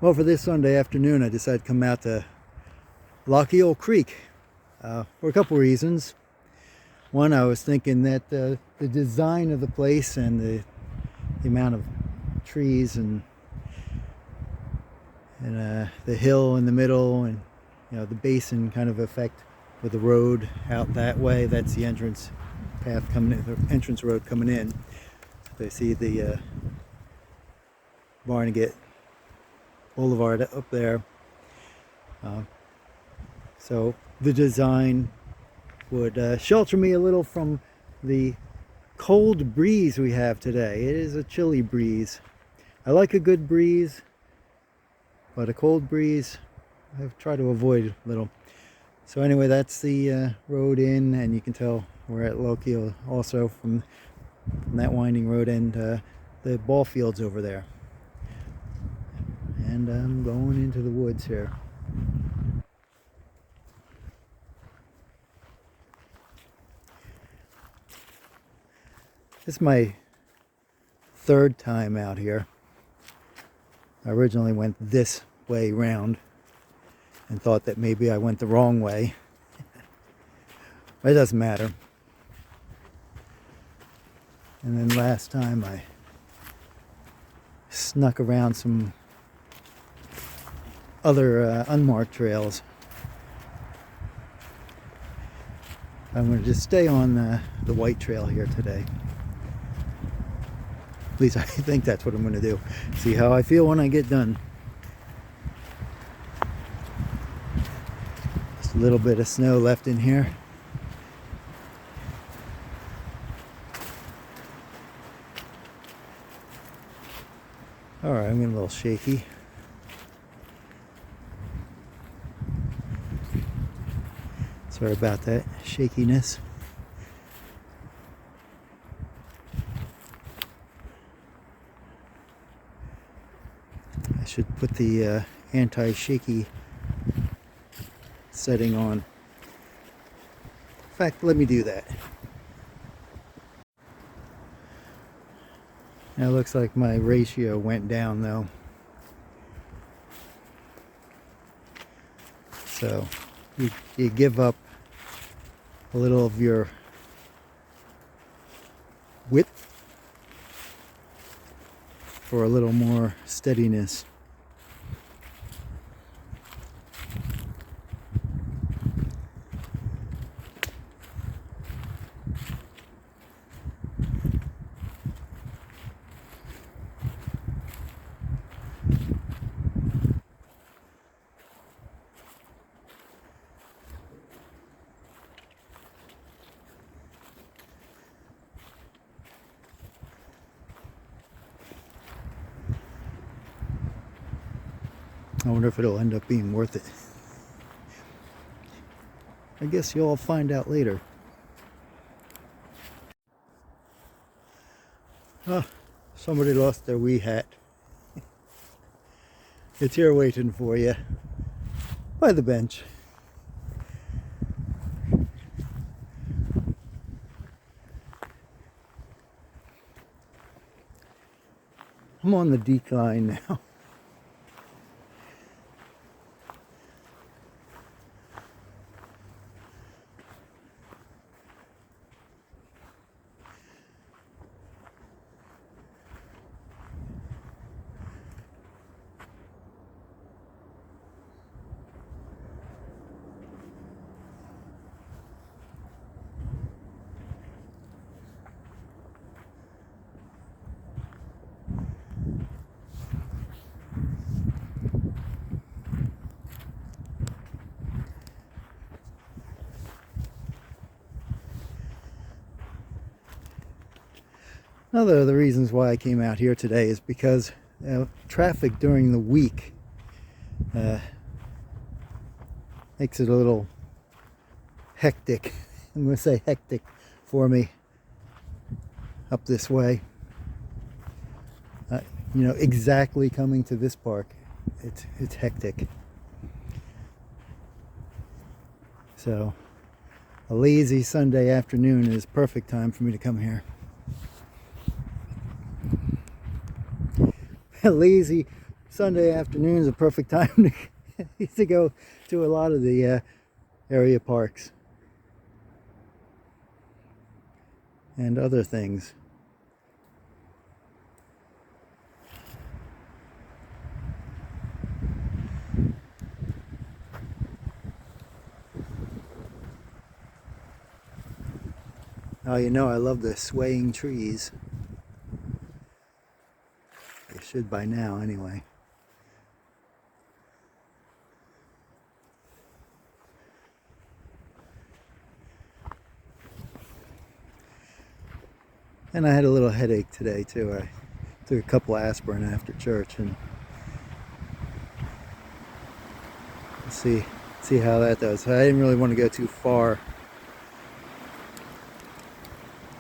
Well, for this Sunday afternoon, I decided to come out to Lochiel Creek for a couple reasons. One, I was thinking that the design of the place and the amount of trees and the hill in the middle, and the basin kind of effect with the road out that way. That's the entrance path coming in, the entrance road coming in. So I see the Barnegat Boulevard up there. So the design would shelter me a little from the cold breeze we have today. It is a chilly breeze. I like a good breeze, but a cold breeze I try to avoid a little. So anyway, that's the road in, and you can tell we're at Lochiel also from that winding road, and the ball fields over there. And I'm going into the woods here. This is my third time out here. I originally went this way round and thought that maybe I went the wrong way. But it doesn't matter. And then last time I snuck around some other unmarked trails. I'm going to just stay on the white trail here today. At least I think that's what I'm going to do. See how I feel when I get done. Just a little bit of snow left in here. Alright, I'm getting a little shaky. Sorry about that shakiness. I should put the anti-shaky setting on. In fact, let me do that. Now it looks like my ratio went down though. So you give up a little of your width for a little more steadiness. I wonder if it'll end up being worth it. I guess you'll all find out later. Oh, somebody lost their wee hat. It's here waiting for you by the bench. I'm on the decline now. Another of the reasons why I came out here today is because traffic during the week makes it a little hectic. I'm going to say hectic for me up this way. Exactly coming to this park, it's hectic. So a lazy Sunday afternoon is perfect time for me to come here. Lazy Sunday afternoon is a perfect time to go to a lot of the area parks and other things. Oh, you know I love the swaying trees. They should by now anyway. And I had a little headache today too. I took a couple aspirin after church, and see how that does. I didn't really want to go too far.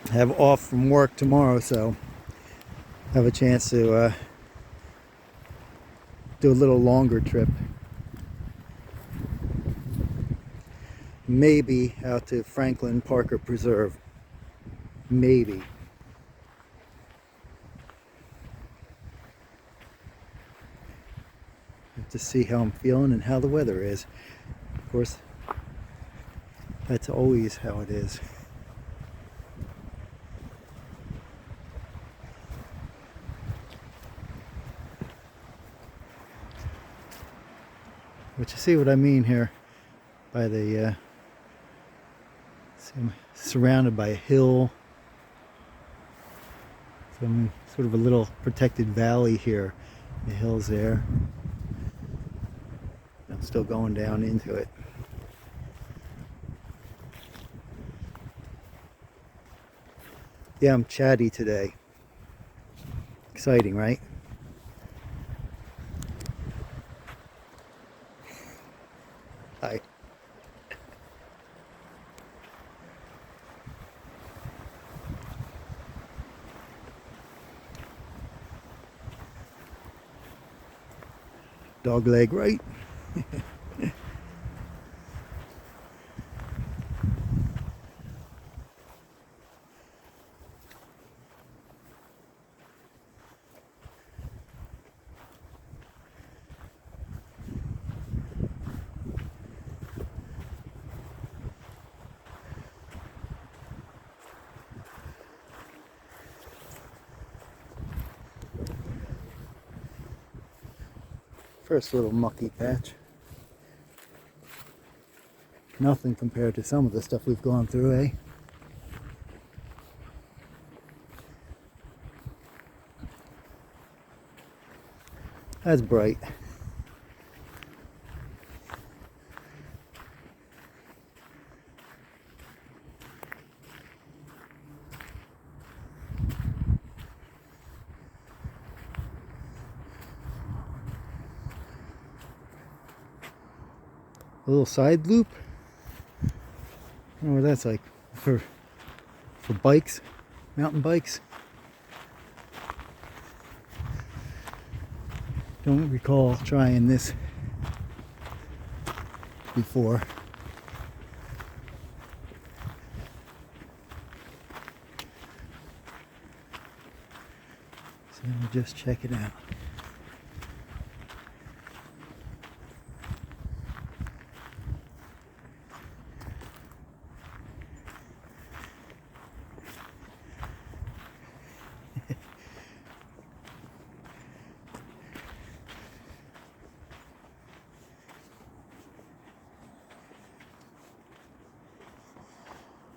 I have off from work tomorrow, so have a chance to do a little longer trip. Maybe out to Franklin Parker Preserve. Maybe. To see how I'm feeling and how the weather is. Of course, that's always how it is. But you see what I mean here by the see, I'm surrounded by a hill. So I'm in sort of a little protected valley here. The hill's there. I'm still going down into it. Yeah, I'm chatty today. Exciting, right? Hi. Dog leg, right? First little mucky patch. Nothing compared to some of the stuff we've gone through, eh? That's bright. A little side loop. I don't know what that's like for bikes, mountain bikes. Don't recall trying this before. So we'll just check it out.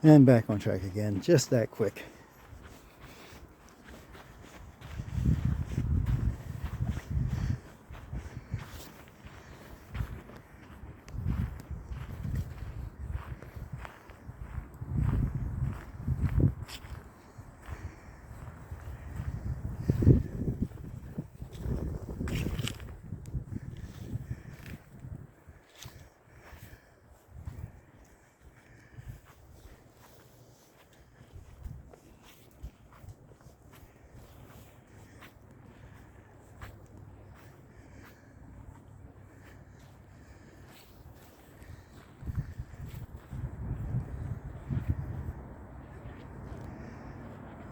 And back on track again, just that quick.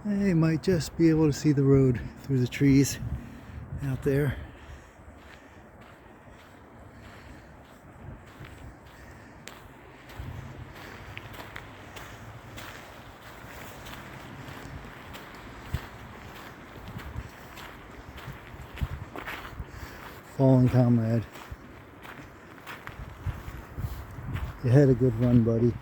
I might just be able to see the road through the trees out there. fallen comrade. You had a good run, buddy.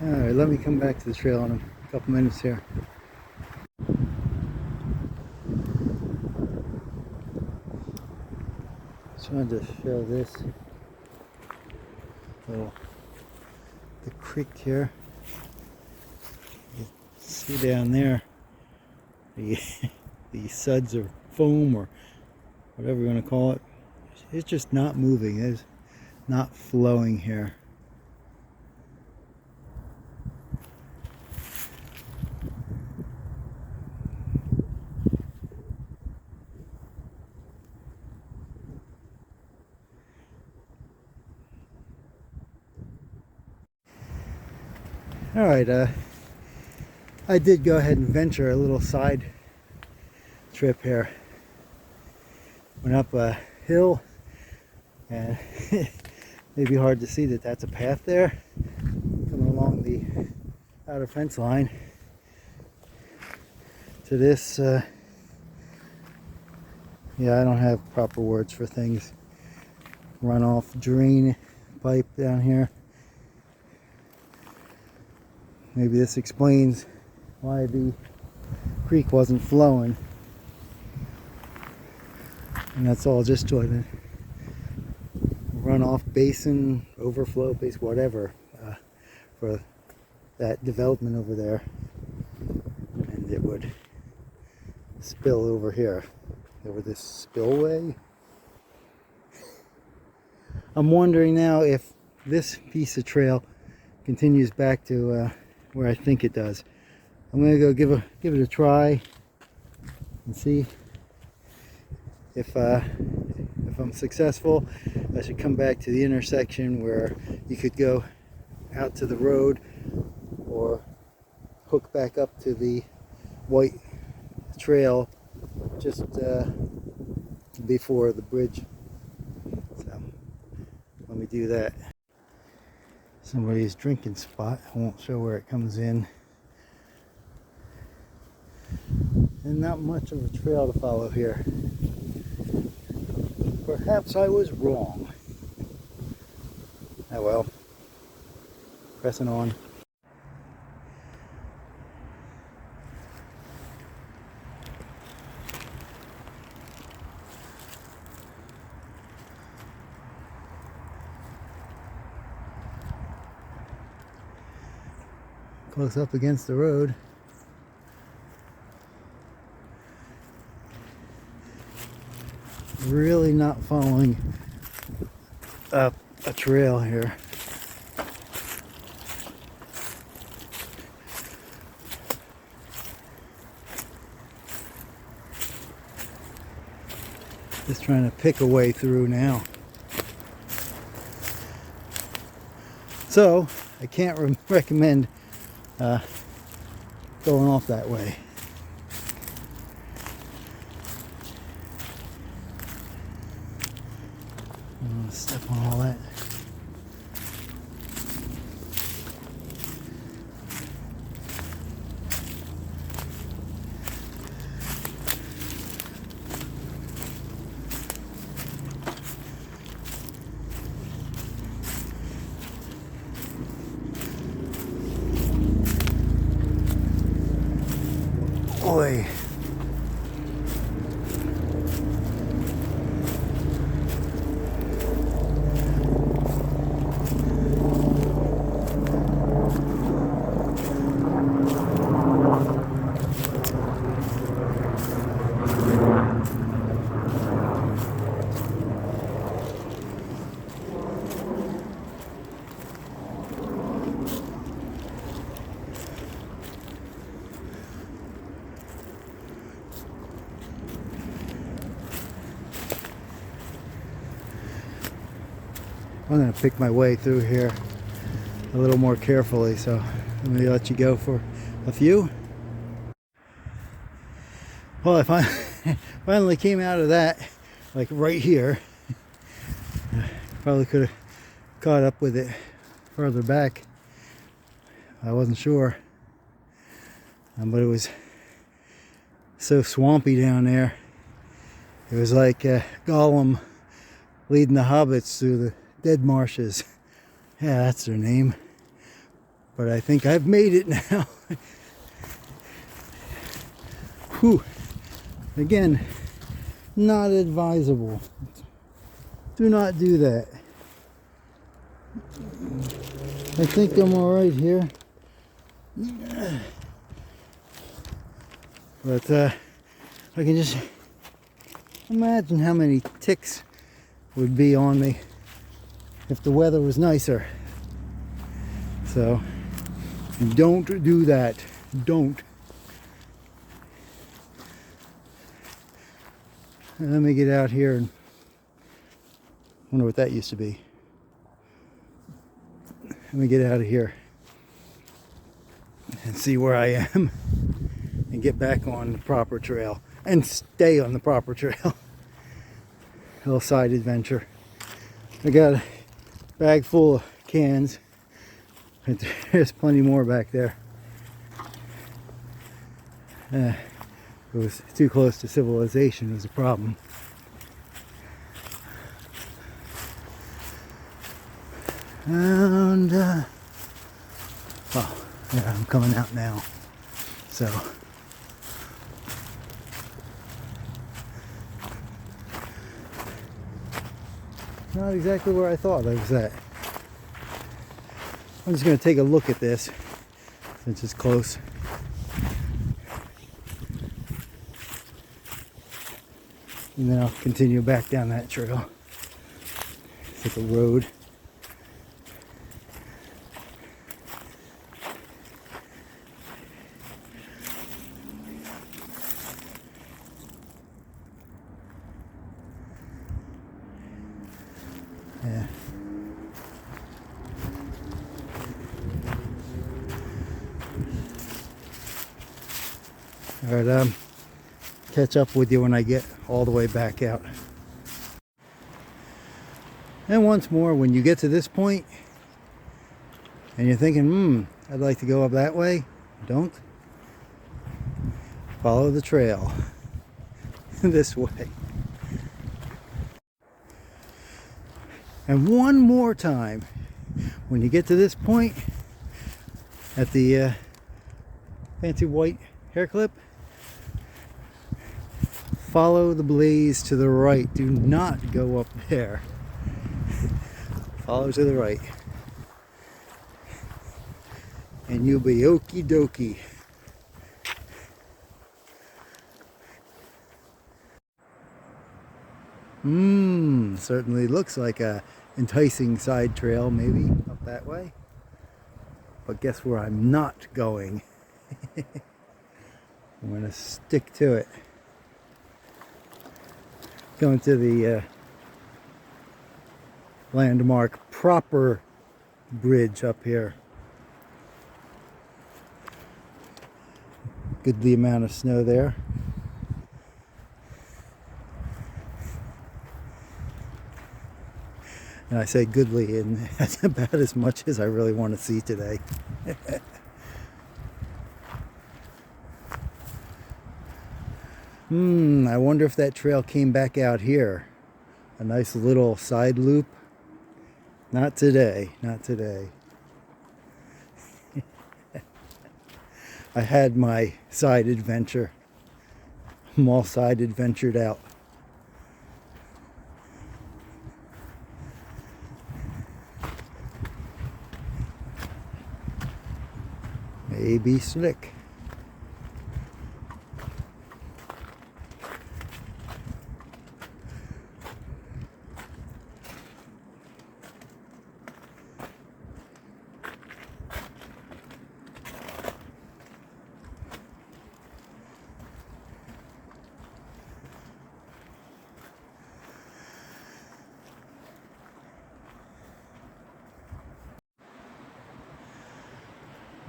Alright, let me come back to the trail in a couple minutes here. Just wanted to show this little the creek here. You see down there the the suds of foam or whatever you want to call it. It's just not moving. It's not flowing here. Alright, I did go ahead and venture a little side trip here. Went up a hill, and it may be hard to see that that's a path there coming along the outer fence line to this, yeah, I don't have proper words for things, runoff drain pipe down here. Maybe this explains why the creek wasn't flowing. And that's all just to a runoff basin, overflow basin, whatever, for that development over there. And it would spill over here, over this spillway. I'm wondering now if this piece of trail continues back to where I think it does. I'm gonna go give it a try and see if I'm successful. I should come back to the intersection where you could go out to the road or hook back up to the white trail just before the bridge. So let me do that. Somebody's drinking spot. I won't show where it comes in. And not much of a trail to follow here. Perhaps I was wrong. Oh well. Pressing on. Close up against the road. Really not following up a trail here. Just trying to pick a way through now. So I can't recommend going off that way. I'm gonna step on all that. Boy. I'm going to pick my way through here a little more carefully, so let me let you go for A few. Well, I finally came out of that, like right here. Probably could have caught up with it further back. I wasn't sure. But it was so swampy down there. It was like Gollum leading the hobbits through the dead marshes. Yeah, that's their name. But I think I've made it now. Whew. Again, not advisable. Do not do that. I think I'm alright here. But I can just imagine how many ticks would be on me if the weather was nicer. So don't do that. Don't. Let me get out here and wonder what that used to be. Let me get out of here and see where I am and get back on the proper trail and stay on the proper trail. A little side adventure. I got a bag full of cans, and there's plenty more back there. It was too close to civilization was a problem. And oh yeah, I'm coming out now. So not exactly where I thought I was at. I'm just going to take a look at this since it's close. And then I'll continue back down that trail. It's like a road. Yeah. All right, catch up with you when I get all the way back out. And once more, when you get to this point and you're thinking, I'd like to go up that way, don't. Follow the trail this way. And one more time, when you get to this point at the fancy white hair clip, follow the blaze to the right. Do not go up there. Follow to the right. And you'll be okie dokie. Certainly looks like a enticing side trail, maybe up that way. But guess where I'm not going? I'm going to stick to it. Going to the landmark proper bridge up here. Goodly amount of snow there. And I say goodly, and that's about as much as I really want to see today. I wonder if that trail came back out here. A nice little side loop. Not today, not today. I had my side adventure. I'm all side adventured out. Maybe slick.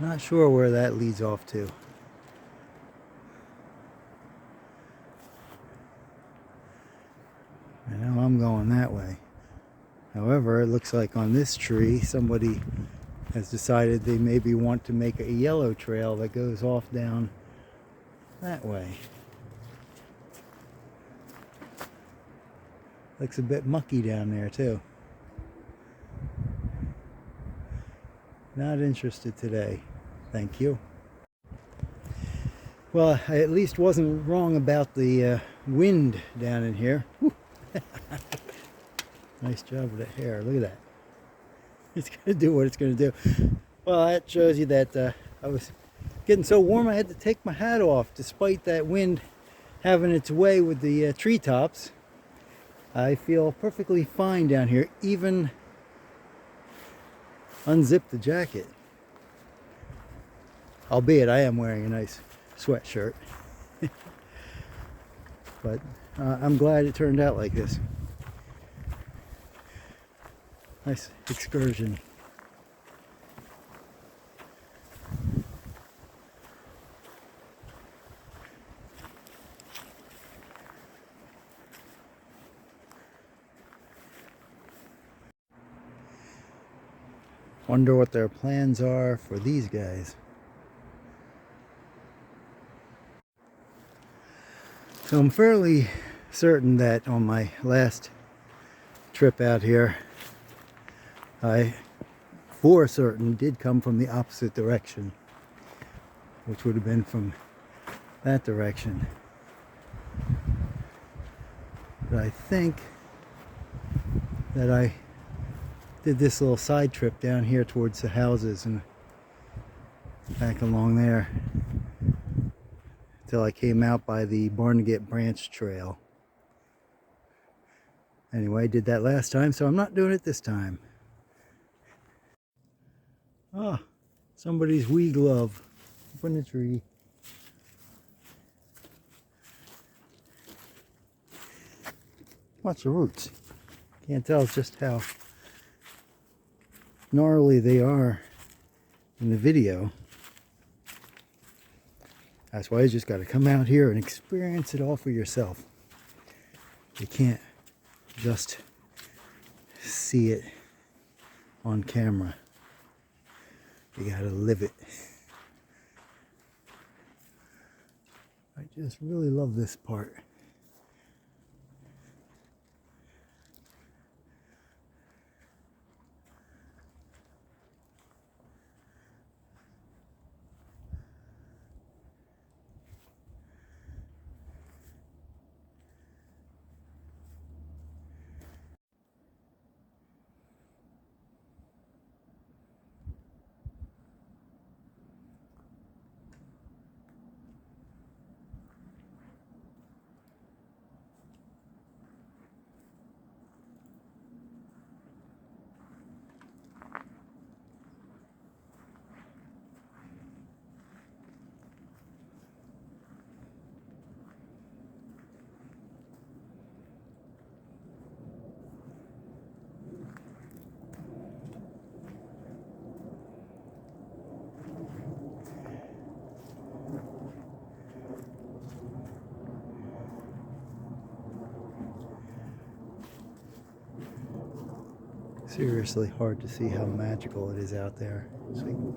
Not sure where that leads off to. I know I'm going that way. However, it looks like on this tree somebody has decided they maybe want to make a yellow trail that goes off down that way. Looks a bit mucky down there too. Not interested today. Thank you. Well, I at least wasn't wrong about the wind down in here. Nice job with the hair. Look at that. It's going to do what it's going to do. Well, that shows you that I was getting so warm I had to take my hat off despite that wind having its way with the treetops. I feel perfectly fine down here, even unzipped the jacket. Albeit I am wearing a nice sweatshirt. But I'm glad it turned out like this. Nice excursion. Wonder what their plans are for these guys. So I'm fairly certain that on my last trip out here, I for certain did come from the opposite direction, which would have been from that direction. But I think that I did this little side trip down here towards the houses and back along there until I came out by the Barnegat Branch Trail. Anyway, I did that last time, so I'm not doing it this time. Ah, somebody's wee glove up in the tree. Watch the roots. Can't tell just how gnarly they are in the video. That's why you just got to come out here and experience it all for yourself. You can't just see it on camera. You got to live it. I just really love this part. Seriously hard to see how magical it is out there. It's like, you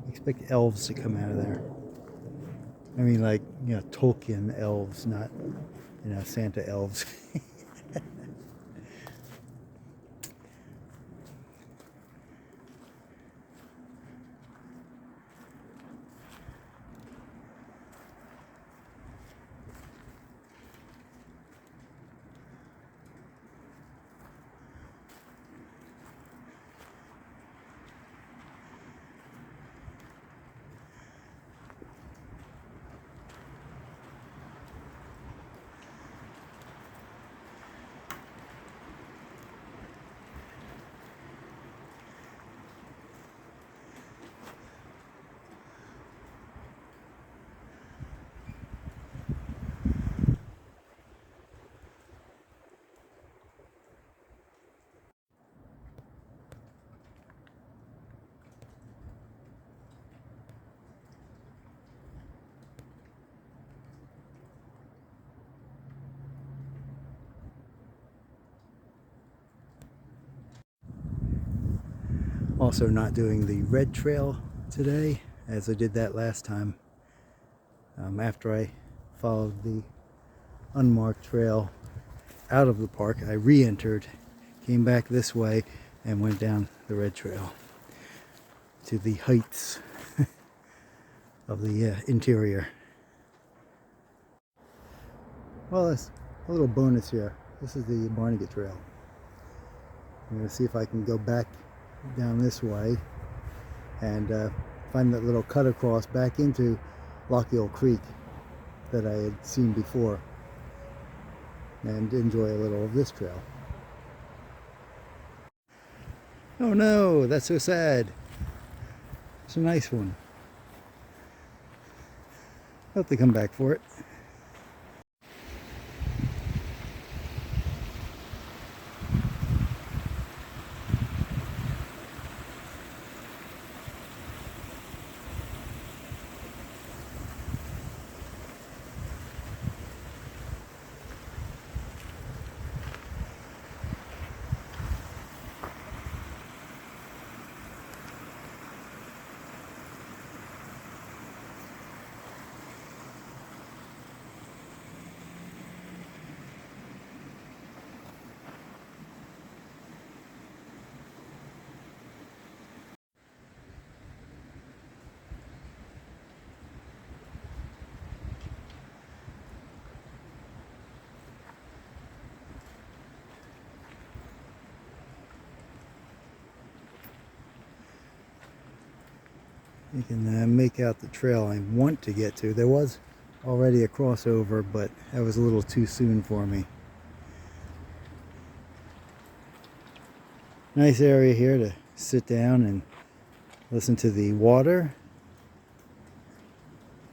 expect elves to come out of there. I mean, like, you know, Tolkien elves, not, you know, Santa elves. also not doing the red trail today, as I did that last time. After I followed the unmarked trail out of the park, I re-entered, came back this way, and went down the red trail to the heights of the interior. Well, that's a little bonus here. This is the Barnegat Trail. I'm going to see if I can go back down this way and find that little cut across back into Lochiel Creek that I had seen before, and enjoy a little of this trail. Oh no, that's so sad. It's a nice one. I'll have to come back for it. You can make out the trail I want to get to. There was already a crossover, but that was a little too soon for me. Nice area here to sit down and listen to the water,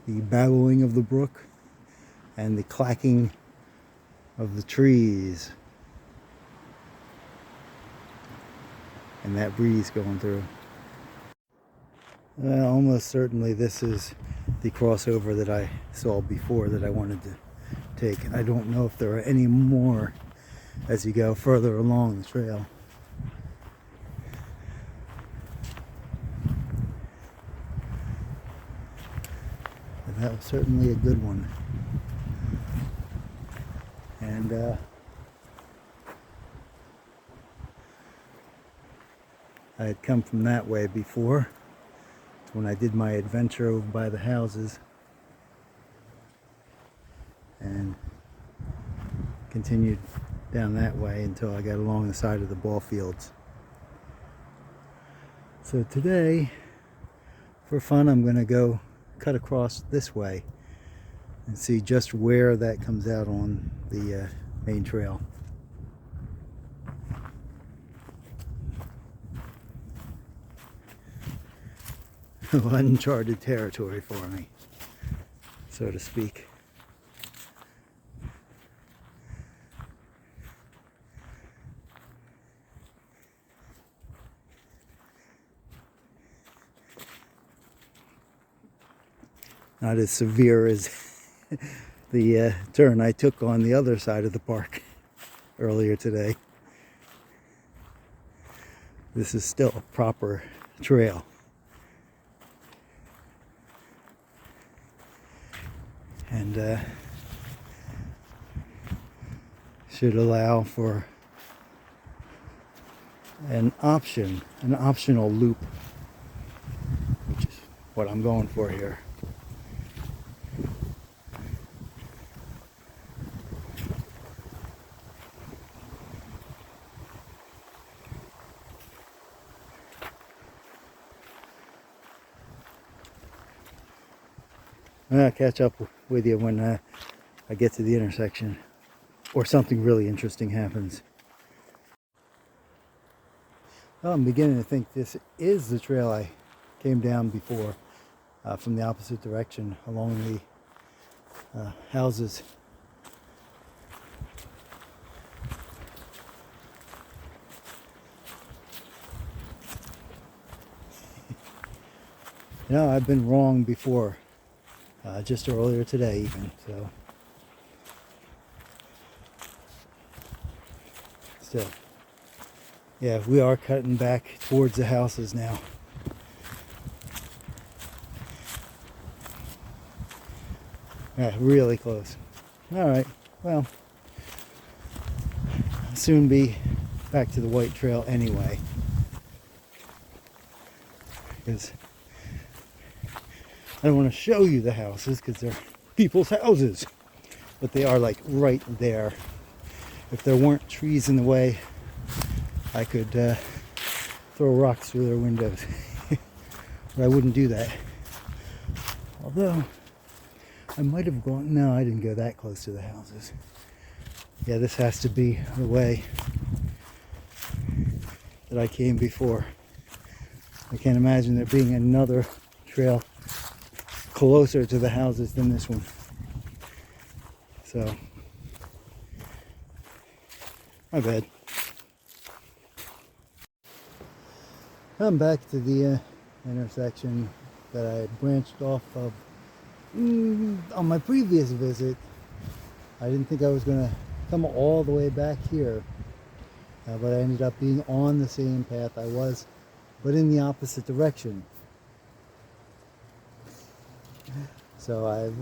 the babbling of the brook, and the clacking of the trees, and that breeze going through. Almost certainly this is the crossover that I saw before that I wanted to take. I don't know if there are any more as you go further along the trail. But that was certainly a good one. And I had come from that way before, when I did my adventure over by the houses, and continued down that way until I got along the side of the ball fields. So today, for fun, I'm going to go cut across this way and see just where that comes out on the main trail. Uncharted territory for me, so to speak. Not as severe as the turn I took on the other side of the park earlier today. This is still a proper trail. And should allow for an optional loop, which is what I'm going for here. I'll catch up with you when I get to the intersection, or something really interesting happens. Well, I'm beginning to think this is the trail I came down before, from the opposite direction along the houses. You know, I've been wrong before. Just earlier today even, so still Yeah, we are cutting back towards the houses now. Yeah, really close. All right, well, I'll soon be back to the white trail anyway, because I don't want to show you the houses because they're people's houses, but they are like right there. If there weren't trees in the way, I could throw rocks through their windows. But I wouldn't do that. Although, I might have gone, no, I didn't go that close to the houses. Yeah, this has to be the way that I came before. I can't imagine there being another trail closer to the houses than this one. So, my bad. I'm back to the intersection that I had branched off of on my previous visit. I didn't think I was going to come all the way back here, but I ended up being on the same path I was, but in the opposite direction. So I've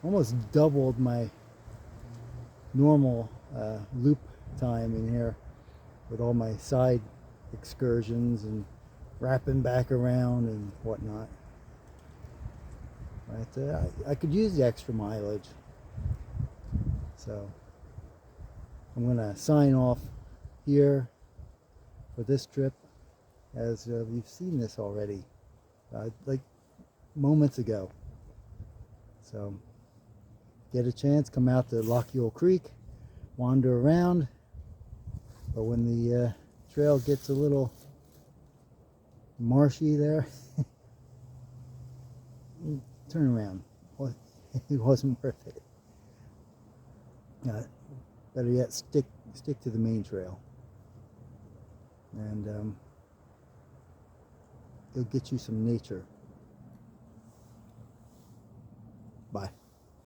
almost doubled my normal loop time in here with all my side excursions and wrapping back around and whatnot. But I could use the extra mileage. So I'm going to sign off here for this trip, as you've seen this already, like moments ago. So get a chance, come out to Lochiel Creek, wander around, but when the trail gets a little marshy there, turn around. It wasn't worth it. Better yet, stick to the main trail, and it'll get you some nature. Bye.